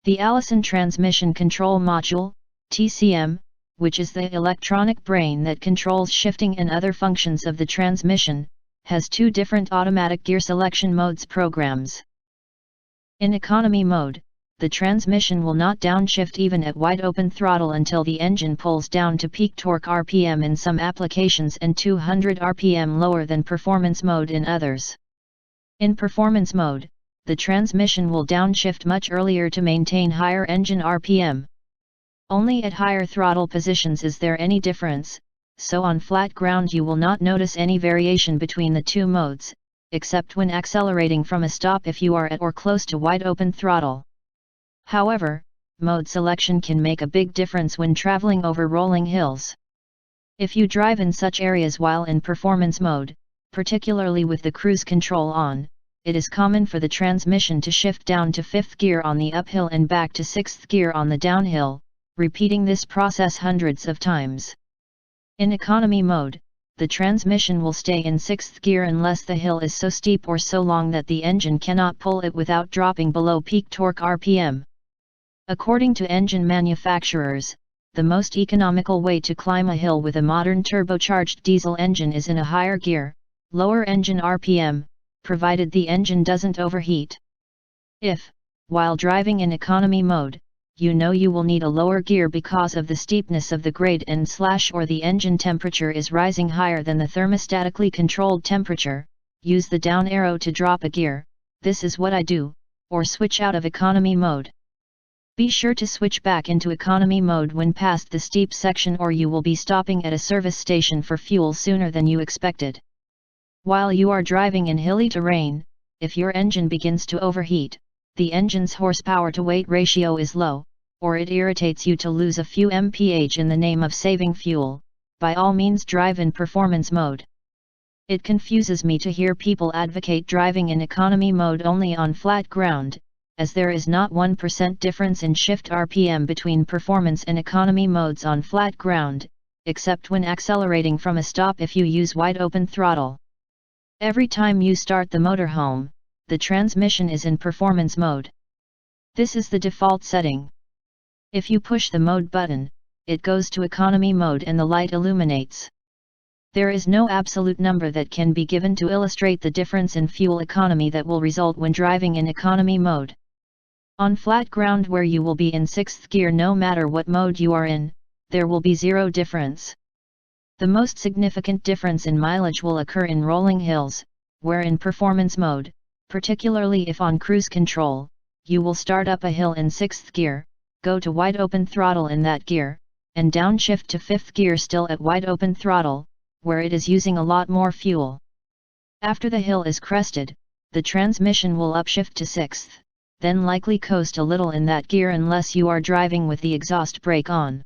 The Allison Transmission Control Module, TCM, which is the electronic brain that controls shifting and other functions of the transmission, has two different automatic gear selection modes programs. In economy mode, the transmission will not downshift even at wide open throttle until the engine pulls down to peak torque RPM in some applications and 200 RPM lower than performance mode in others. In performance mode, the transmission will downshift much earlier to maintain higher engine RPM. Only at higher throttle positions is there any difference, so on flat ground you will not notice any variation between the two modes, except when accelerating from a stop if you are at or close to wide open throttle. However, mode selection can make a big difference when traveling over rolling hills. If you drive in such areas while in performance mode, particularly with the cruise control on, it is common for the transmission to shift down to 5th gear on the uphill and back to 6th gear on the downhill, repeating this process hundreds of times. In economy mode, the transmission will stay in 6th gear unless the hill is so steep or so long that the engine cannot pull it without dropping below peak torque RPM. According to engine manufacturers, the most economical way to climb a hill with a modern turbocharged diesel engine is in a higher gear, lower engine RPM, provided the engine doesn't overheat. If, while driving in economy mode, you know you will need a lower gear because of the steepness of the grade or the engine temperature is rising higher than the thermostatically controlled temperature, use the down arrow to drop a gear. This is what I do, or switch out of economy mode. Be sure to switch back into economy mode when past the steep section or you will be stopping at a service station for fuel sooner than you expected. While you are driving in hilly terrain, if your engine begins to overheat, the engine's horsepower to weight ratio is low, or it irritates you to lose a few mph in the name of saving fuel, by all means drive in performance mode. It confuses me to hear people advocate driving in economy mode only on flat ground, as there is not 1% difference in shift RPM between performance and economy modes on flat ground, except when accelerating from a stop if you use wide open throttle. Every time you start the motorhome, the transmission is in performance mode. This is the default setting. If you push the mode button, it goes to economy mode and the light illuminates. There is no absolute number that can be given to illustrate the difference in fuel economy that will result when driving in economy mode. On flat ground where you will be in 6th gear no matter what mode you are in, there will be zero difference. The most significant difference in mileage will occur in rolling hills, where in performance mode, particularly if on cruise control, you will start up a hill in 6th gear, go to wide open throttle in that gear, and downshift to 5th gear still at wide open throttle, where it is using a lot more fuel. After the hill is crested, the transmission will upshift to 6th, then likely coast a little in that gear unless you are driving with the exhaust brake on.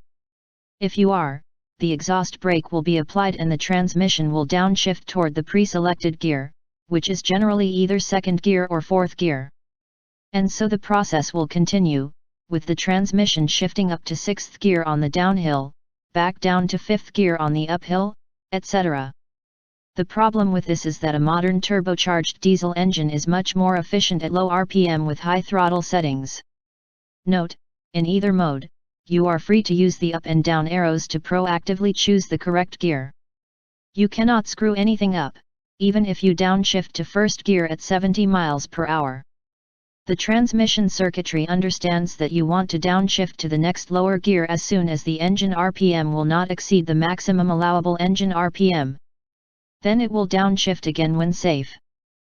If you are, the exhaust brake will be applied and the transmission will downshift toward the pre-selected gear, which is generally either 2nd gear or 4th gear. And so the process will continue, with the transmission shifting up to 6th gear on the downhill, back down to 5th gear on the uphill, etc. The problem with this is that a modern turbocharged diesel engine is much more efficient at low RPM with high throttle settings. Note, in either mode, you are free to use the up and down arrows to proactively choose the correct gear. You cannot screw anything up, even if you downshift to 1st gear at 70 miles per hour. The transmission circuitry understands that you want to downshift to the next lower gear as soon as the engine RPM will not exceed the maximum allowable engine RPM. Then it will downshift again when safe.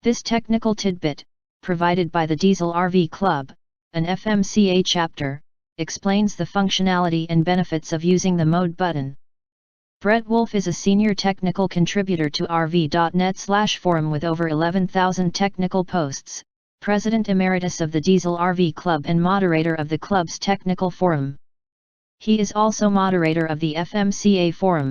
This technical tidbit, provided by the Diesel RV Club, an FMCA chapter, explains the functionality and benefits of using the mode button. Brett Wolf is a senior technical contributor to rv.net/forum with over 11,000 technical posts, President Emeritus of the Diesel RV Club and moderator of the club's technical forum. He is also moderator of the FMCA forum.